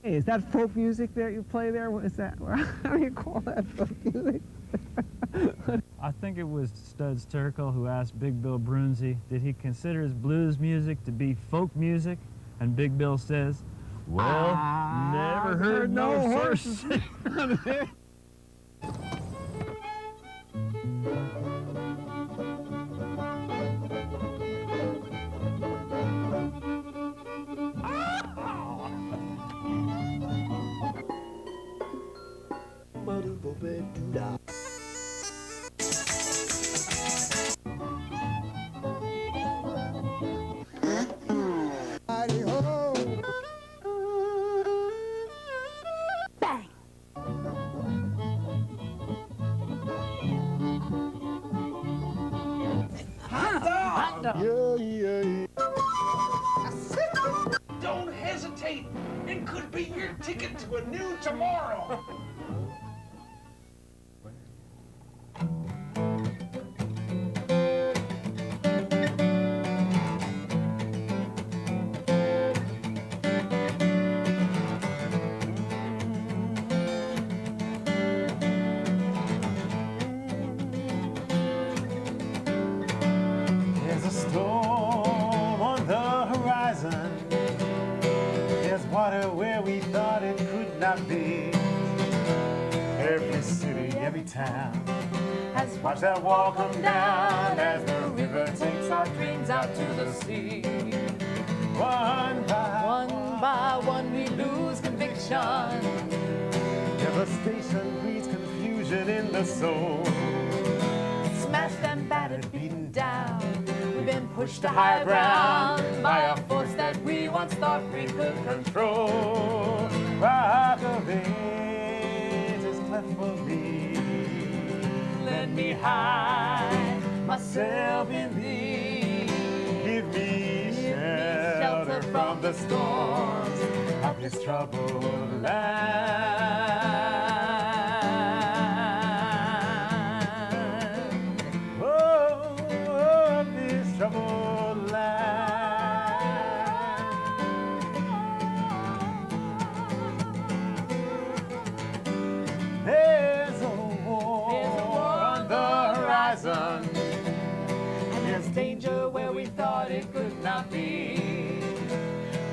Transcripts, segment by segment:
Hey, is that folk music that you play there? What is that? How do you call that folk music? I think it was Studs Terkel who asked Big Bill Brunzi, did he consider his blues music to be folk music? And Big Bill says, well, never heard no horse. Don't hesitate. It could be your ticket to a new tomorrow. There's a storm on the horizon. There's water where we thought it could not be. Every city, every town has watched that wall come down as the river takes our dreams out to the sea. One by one we lose conviction. Devastation breeds confusion in the soul. Smashed and battered, beaten down. We've been pushed to higher ground by a force that we once thought we could control. Rock of ages cleft for me. Let me hide myself in thee. Give me shelter from the storms of this troubled land. Troubled land. There's a war on the horizon, and there's danger where we thought it could not be.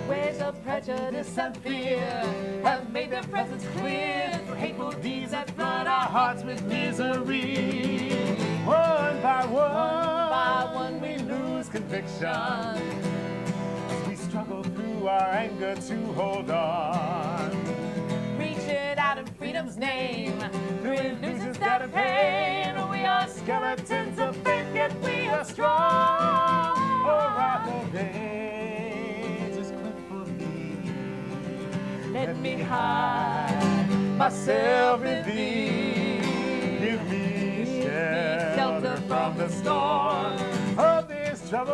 Waves of prejudice and fear have made their presence clear through hateful deeds that flood our hearts with misery. One by one we lose conviction as we struggle through our anger to hold on. Reach it out in freedom's name through illusions that are pain. We are skeletons of faith, yet we are strong. Oh, rock of ages, clip for me. Let me hide myself in thee. Give me shelter from the storm of this trouble.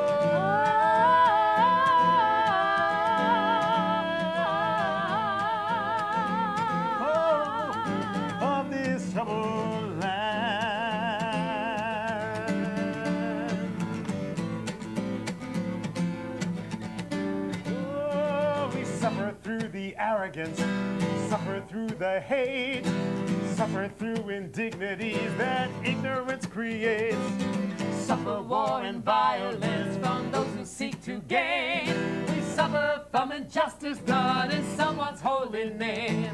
Of this troubled land. Oh, we suffer through the arrogance, suffer through the hate, suffer through indignities that ignorance creates. Suffer war and violence from those who seek to gain. We suffer from injustice done in someone's holy name.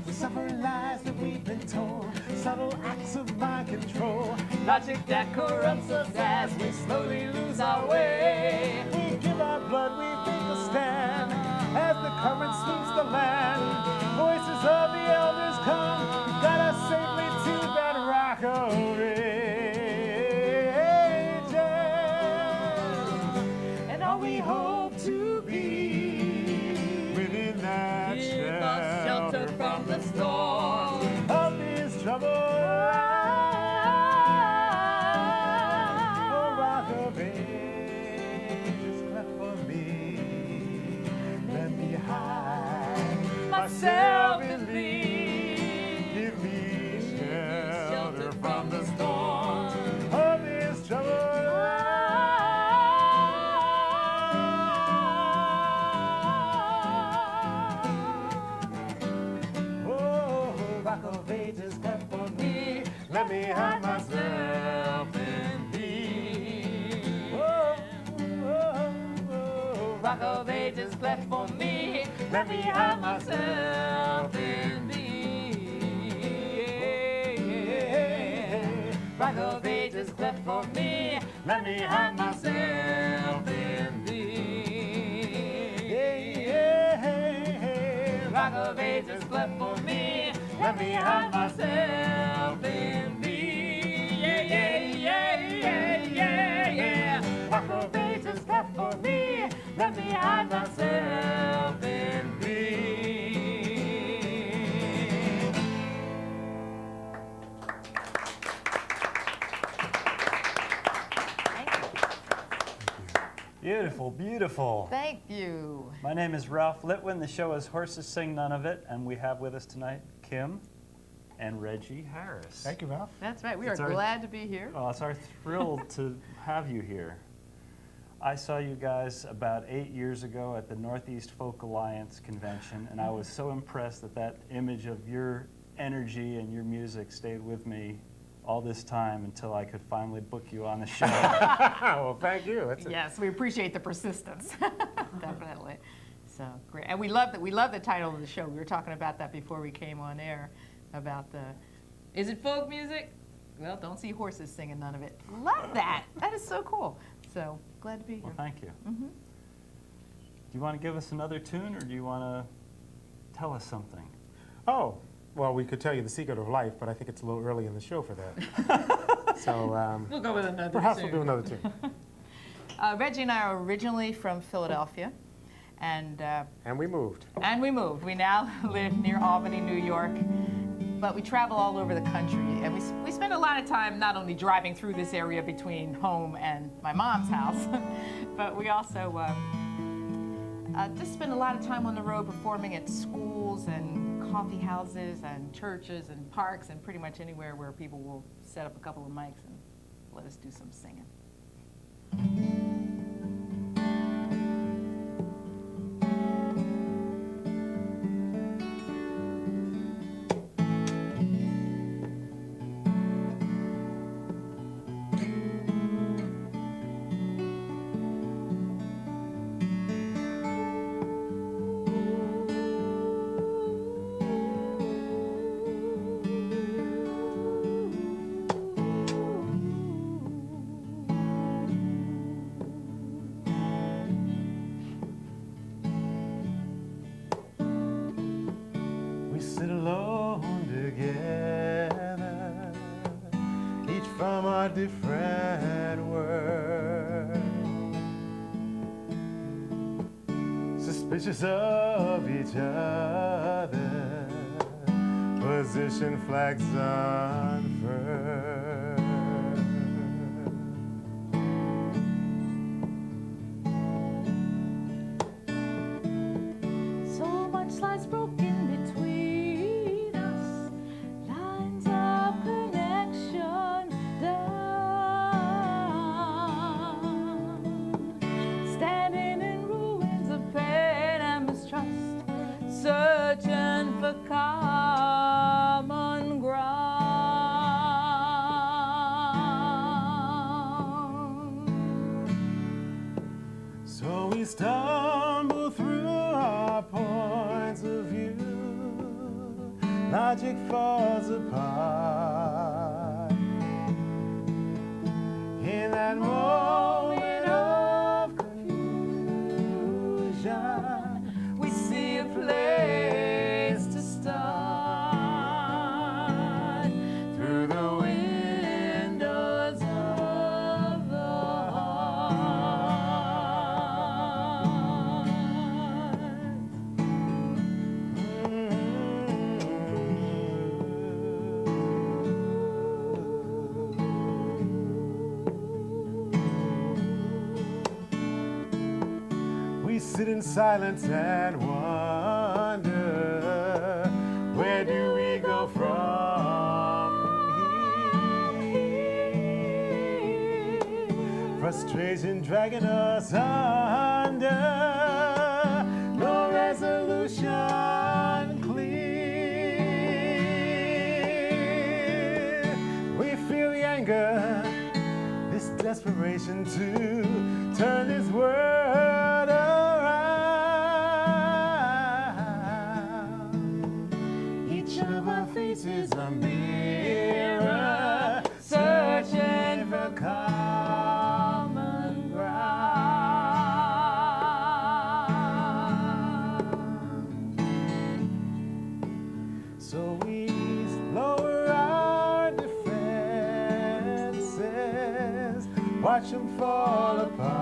We suffer lies that we've been told, subtle acts of mind control, logic that corrupts us as we slowly lose our way. We give our blood, we make a stand as the current sweeps the land. Voices of the elders come, guide us safely to that rock of ages. And all we hope to be within that shelter from the storm of this trouble. Oh, rock of ages, cleft for me. Let me hide myself in thee. Give me shelter from the storm of this trouble. me hide myself in thee. Oh, oh, oh, Rock of Ages cleft for me. Let me hide myself in thee. Rock of Ages cleft for me. Let me hide myself in thee. Rock of Ages cleft for me. Let me hide myself in thee. Yeah, yeah, yeah, yeah, yeah, yeah. Rock of Ages cleft for me. Let me hide myself in thee. Beautiful, beautiful. Thank you. My name is Ralph Litwin. The show is Horses Sing None of It, and we have with us tonight Kim and Reggie Harris. Thank you, Ralph. That's right. We are It's our- glad to be here. Oh, it's our thrill to have you here. I saw you guys about 8 years ago at the Northeast Folk Alliance convention, and I was so impressed that that image of your energy and your music stayed with me all this time until I could finally book you on the show. Well, thank you. That's Yes, we appreciate the persistence. Definitely. So great. And we love that. We love the title of the show. We were talking about that before we came on air about the, is it folk music? Well, don't see horses singing none of it. Love that. That is so cool. So glad to be here. Well, thank you. Mhm. Do you want to give us another tune, or do you want to tell us something? Oh, well, we could tell you the secret of life, but I think it's a little early in the show for that. So We'll go with another perhaps tune. we'll do another tune. Reggie and I are originally from Philadelphia, and And we moved. we moved. We now live near Albany, New York, but we travel all over the country, and we spend a lot of time not only driving through this area between home and my mom's house, but we also just spend a lot of time on the road performing at schools and coffee houses and churches and parks and pretty much anywhere where people will set up a couple of mics and let us do some singing. We sit alone together, each from our different worlds, suspicious of each other, position flags unfurled. So much lies broken between us, lines of connection done. Standing in ruins of pain and mistrust, searching for common ground. So we stumble through our points of view, logic falls apart. In that moment of confusion, we see a place to start through the windows of the We sit in silence and wonder, where do we go from here? Frustration dragging us under, no resolution clear. We desperation to turn this world around. Each of our faces a mirror, searching for common ground. So we lower our defenses, watch them fall apart.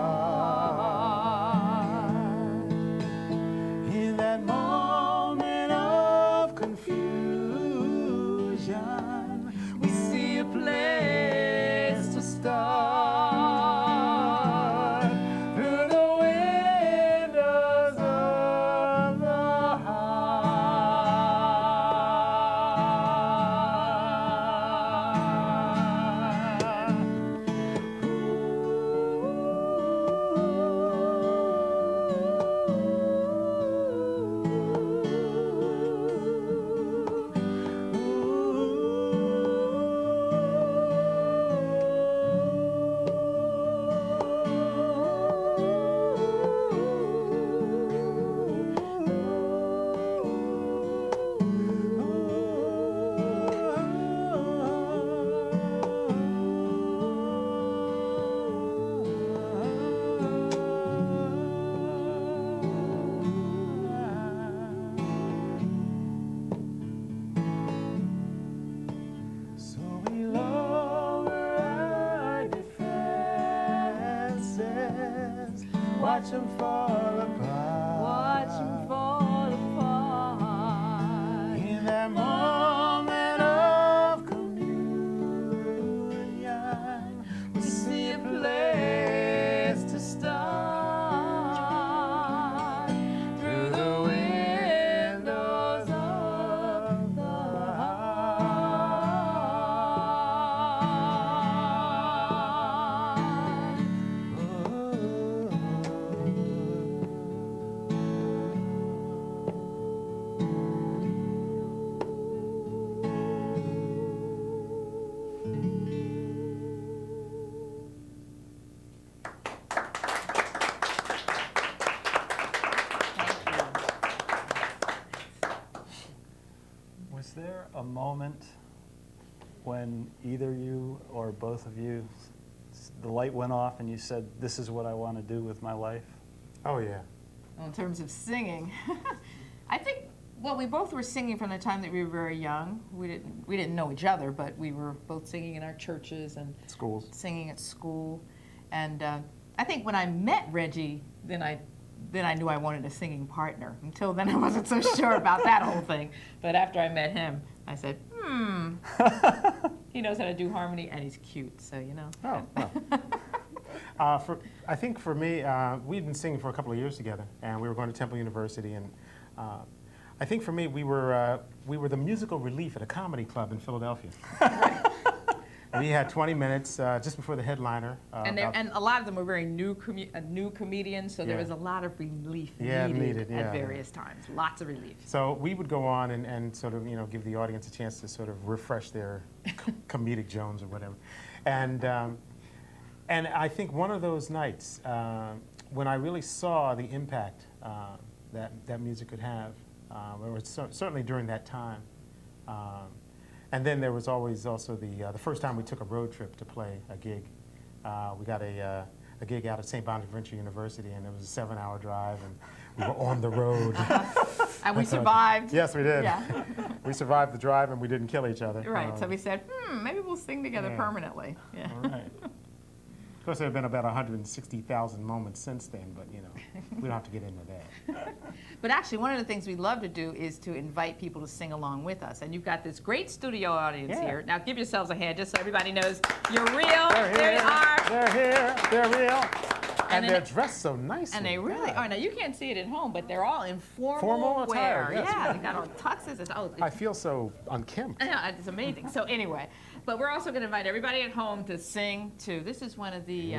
In that moment of confusion, we see a place to start. Through the windows of the So we lower our defenses, watch them fall apart. Watch 'em fall apart. In that moment of communion, we see a place to start. Through the windows of the Was there a moment when either you or both of you, the light went off and you said, this is what I want to do with my life? Oh yeah. Well, in terms of singing, I think, well, we both were singing from the time that we were very young. We didn't know each other, but we were both singing in our churches and Schools. singing at school. And I think when I met Reggie, then I knew I wanted a singing partner. Until then, I wasn't so sure about that whole thing. But after I met him, I said, he knows how to do harmony, and he's cute, so you know. Oh, well. I think for me, we'd been singing for a couple of years together, and we were going to Temple University, and I think for me, we were the musical relief at a comedy club in Philadelphia. We had 20 minutes just before the headliner. And a lot of them were very new comedians, so there was a lot of relief needed at various times. Lots of relief. So we would go on and sort of, give the audience a chance to sort of refresh their comedic Jones or whatever. And I think one of those nights when I really saw the impact that music could have, certainly during that time. And then there was always also the first time we took a road trip to play a gig. We got a gig out at St. Bonaventure University, and it was a 7-hour drive, and we were on the road. And we survived. Yes, we did. Yeah. We survived the drive, and we didn't kill each other. Right, so we said, maybe we'll sing together permanently. Yeah. All right. Of course, there have been about 160,000 moments since then, but we don't have to get into that. But actually, one of the things we love to do is to invite people to sing along with us. And you've got this great studio audience here. Now, give yourselves a hand just so everybody knows you're real. There you are. They're here. They're real. And they're dressed so nicely. And they really are. Now, you can't see it at home, but they're all in formal attire. Yes. Yeah, they got on tuxes. I feel so unkempt. Yeah, it's amazing. So anyway, but we're also going to invite everybody at home to sing, too. This is one of the,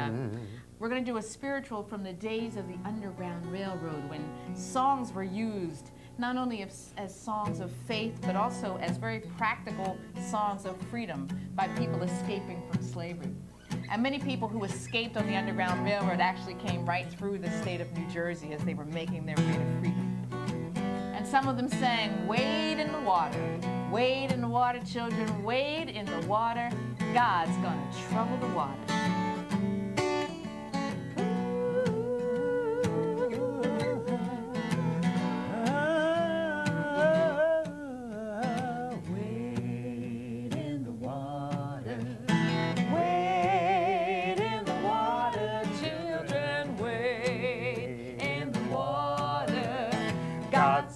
we're going to do a spiritual from the days of the Underground Railroad, when songs were used not only as songs of faith, but also as very practical songs of freedom by people escaping from slavery. And many people who escaped on the Underground Railroad actually came right through the state of New Jersey as they were making their way to freedom. And some of them sang, "Wade in the water, wade in the water, children, wade in the water. God's gonna trouble the water."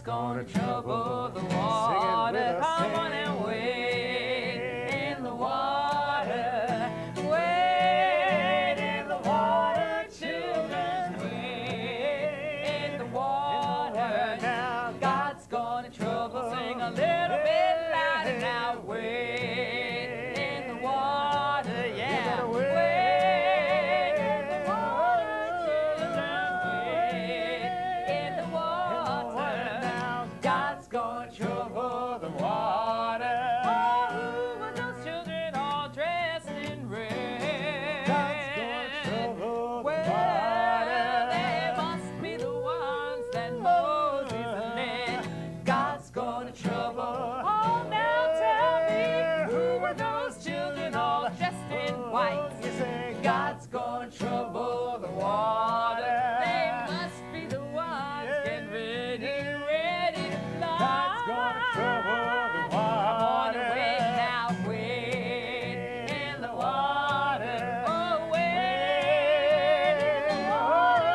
Gonna trouble the water. Come on and wade in the water. Wade in the water, children. Wade in the water. Now God's gonna trouble. Sing a little bit louder now. Wade in the water, yeah. Wade in the water, children. Wade in the water. God's gonna trouble the water. Oh, who were those children all dressed in red? God's gonna trouble the water. They must be the ones that Moses led. God's gonna trouble. Oh, now tell me, who were those children all dressed in white? God's gonna trouble the water. They must be the ones getting ready to fly. God's gonna trouble the water. Come on and wade now, wade in the water. Oh, wade in the water.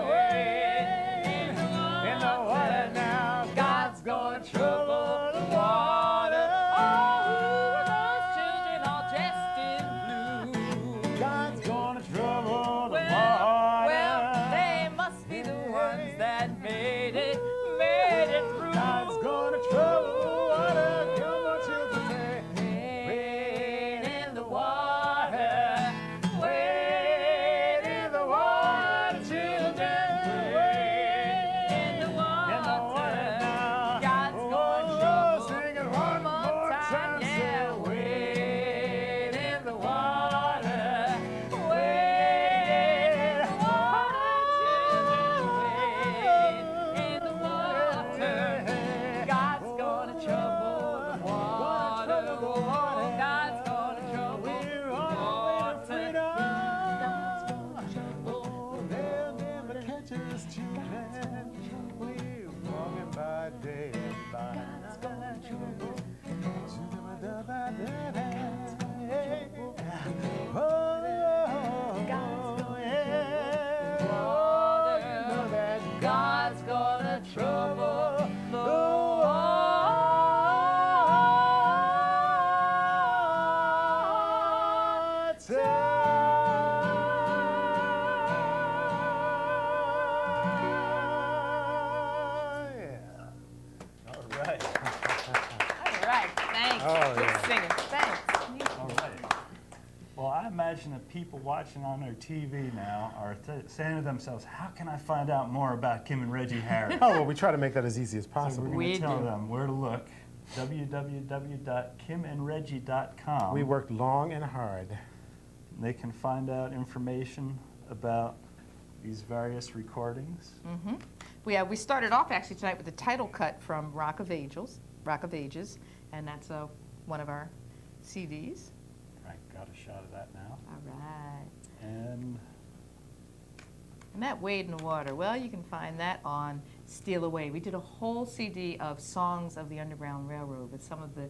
Wade in the water now. God's gonna trouble the water. Oh, who are those children all dressed in blue? God's gonna trouble the water. Well, they must be the ones that made it through. God's gonna trouble the water. Come on, children, say, wade in the water. Wade in the water, children. Wade in the water. God's gonna trouble. Sing it one more time. Yeah, wade in the water. Wade in the water, children. Wade in the water. God's gonna trouble the water. Oh, God's gonna trouble the water. God's gonna trouble the water. Never catch us, children. We're walking by day and by night. God's gonna trouble. God's gonna trouble the All right. All right, thanks. Oh, Good yeah. singing. Thanks. All right. Well, I imagine that people watching on their TV now are saying to themselves, how can I find out more about Kim and Reggie Harris? Oh, well, we try to make that as easy as So possible. we're We going to tell do. them where to look. www.kimandreggie.com. We worked long and hard. They can find out information about these various recordings. We started off actually tonight with the title cut from Rock of Ages, and that's one of our CDs. Right, got a shot of that now. All right. And And that Wade in the Water, well, you can find that on Steal Away. We did a whole CD of songs of the Underground Railroad with some of the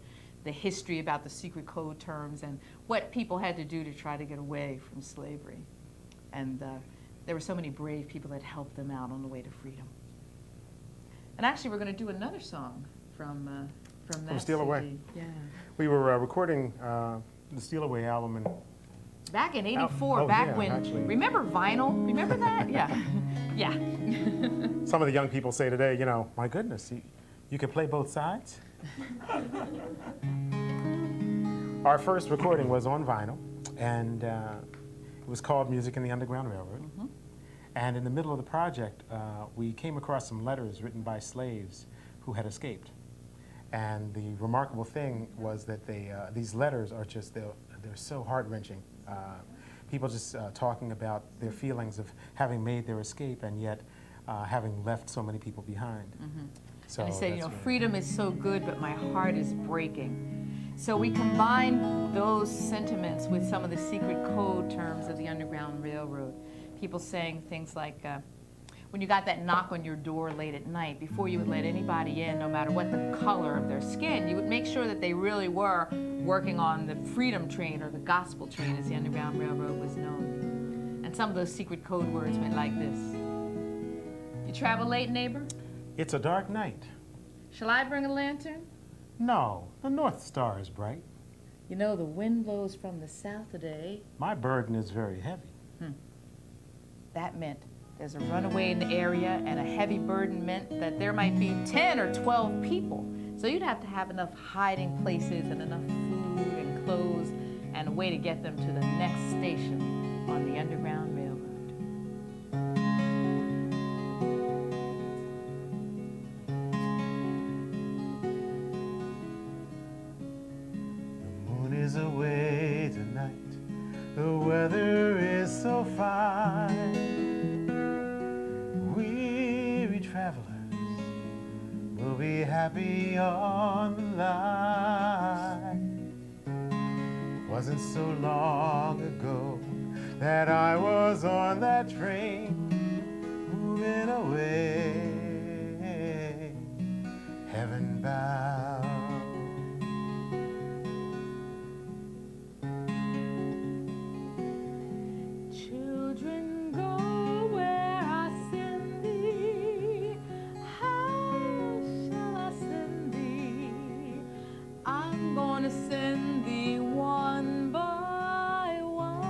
history about the secret code terms and what people had to do to try to get away from slavery. And there were so many brave people that helped them out on the way to freedom. And actually, we're going to do another song from that Steal CD. Away. Yeah. We were recording the Steal Away album in Back in '84, oh, back yeah, when, actually. remember vinyl? Remember that? Yeah. Yeah. Some of the young people say today, you know, my goodness, you can play both sides? Our first recording was on vinyl, and it was called Music in the Underground Railroad. Mm-hmm. And in the middle of the project, we came across some letters written by slaves who had escaped. And the remarkable thing was that these letters are just, they're so heart-wrenching. People just talking about their feelings of having made their escape and yet having left so many people behind. So And he said, you know, that's really- freedom is so good, but my heart is breaking. So we combine those sentiments with some of the secret code terms of the Underground Railroad. People saying things like, when you got that knock on your door late at night, before you would let anybody in, no matter what the color of their skin, you would make sure that they really were working on the freedom train, or the gospel train as the Underground Railroad was known. And some of those secret code words went like this. You travel late, neighbor? It's a dark night. Shall I bring a lantern? No, the North Star is bright. You know, the wind blows from the south today. My burden is very heavy. That meant there's a runaway in the area, and a heavy burden meant that there might be 10 or 12 people. So you'd have to have enough hiding places and enough food and clothes and a way to get them to the next station on the Underground Railroad. The moon is away tonight. The weather is so fine. Weary travelers will be happy on the line. Wasn't so long ago that I was on that train, moving away, heaven bound. Children, go where I send thee. How shall I send thee? I'm gonna send thee one by one.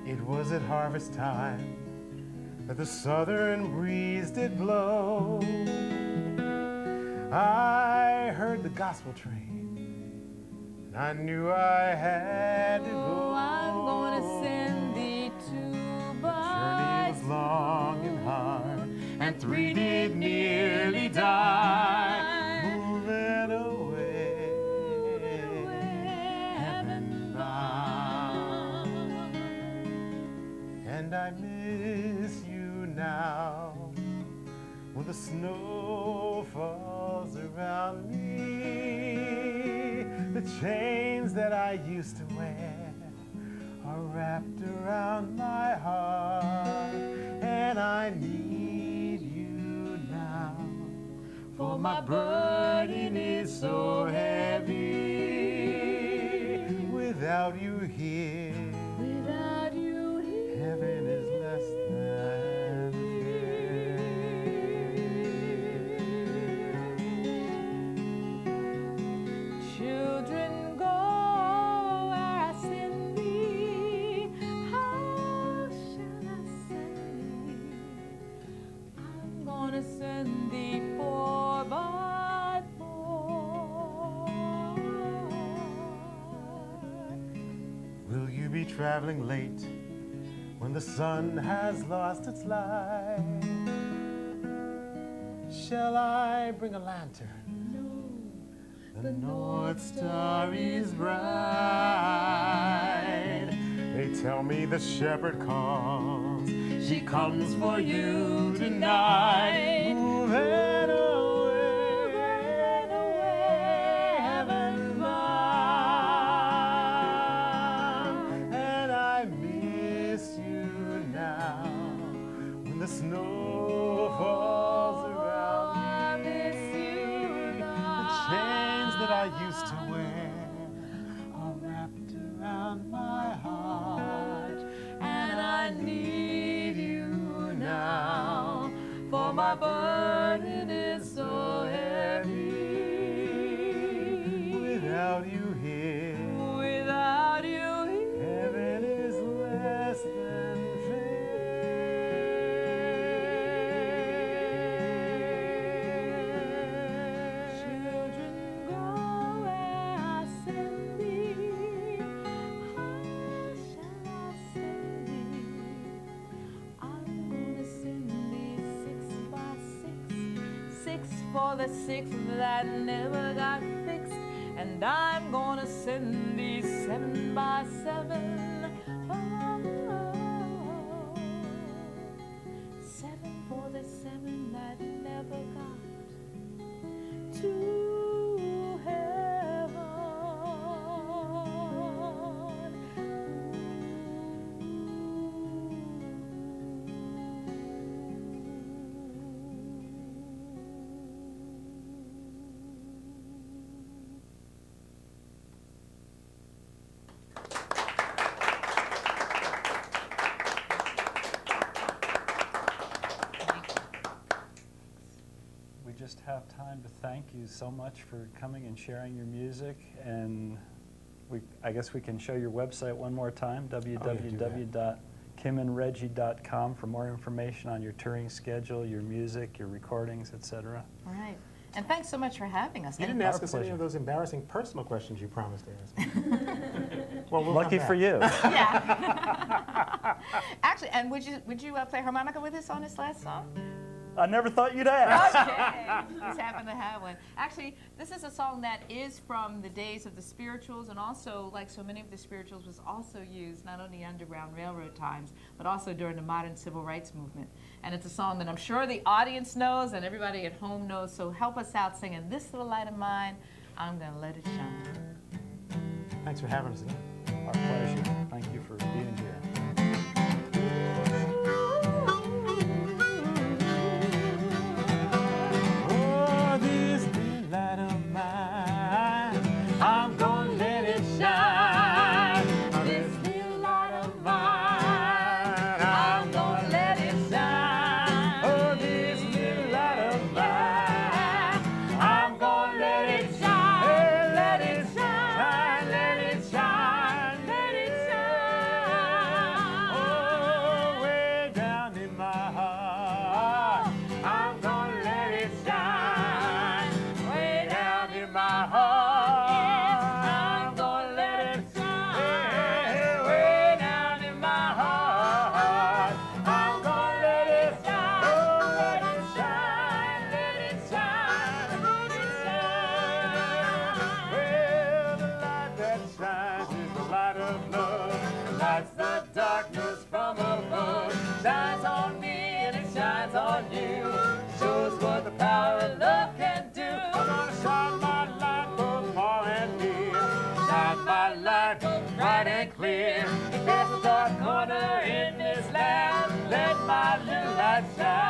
It was at harvest time that the southern breeze did blow. I heard the gospel train, and I knew I had to go. Oh, I'm gonna send thee two The journey by was long and hard, and 3 did nearly die. Moving away, heaven bound. And I miss you now, when the snow falls around me. The chains that I used to wear are wrapped around my heart, and I need you now, for my burden is so heavy. Without you here, without you here. heaven is less than Children, go where I send thee. How shall I send thee? I'm gonna send thee 4 by 4. Will you be traveling late when the sun has lost its light? Shall I bring a lantern? The North Star is bright. They tell me the shepherd calls. She comes for you tonight. Moving away, heaven bound. And I miss you now, when the snow falls around me. I miss you The chains that I used to wear are wrapped around my heart, and I need you now, for my burden is so heavy. Without you here, without you here. heaven is less than fair. Children, go where I send thee. How shall I send thee? I'm gonna send thee 6 by 6. 6 for the 6 that never got fixed, and And I'm gonna send these 7 by 7. Oh, 7 for the 7 that never got to heaven. We just have time to thank you so much for coming and sharing your music, and I guess we can show your website one more time, www.kimandreggie.com, for more information on your touring schedule, your music, your recordings, etc. All right. And thanks so much for having us. You didn't ask us any of those embarrassing personal questions you promised to ask me. Well, we'll Lucky for you. Yeah. Actually, and would you play harmonica with us on this last song? I never thought you'd ask. Okay. Just happen to have one. Actually, this is a song that is from the days of the spirituals, and also, like so many of the spirituals, was also used not only Underground Railroad times, but also during the modern civil rights movement. And it's a song that I'm sure the audience knows and everybody at home knows, so help us out singing This Little Light of Mine, I'm Gonna Let It Shine. Thanks for having us again. Our pleasure. Thank you for being here. Oh, this little light of mine, I'm gonna let it shine. This little light of mine, I'm gonna let it shine. Oh, this little light of mine, I'm gonna let it shine. Hey, let it shine, let it shine, let it shine. Oh, way down in my heart, I'm gonna let it shine. Way down in my heart, I'm gonna let it shine. Hey, way down in my heart, I'm gonna let it shine. Oh, let it shine, let it shine, let it shine. Well, the light that shines is the light of love. Lights the darkness from above. Shines on me and it shines on you. Shows what the power of love can do. I'm gonna shine my light both far and near. Shine my light both bright and clear. If there's a dark corner in this land, let my little light shine.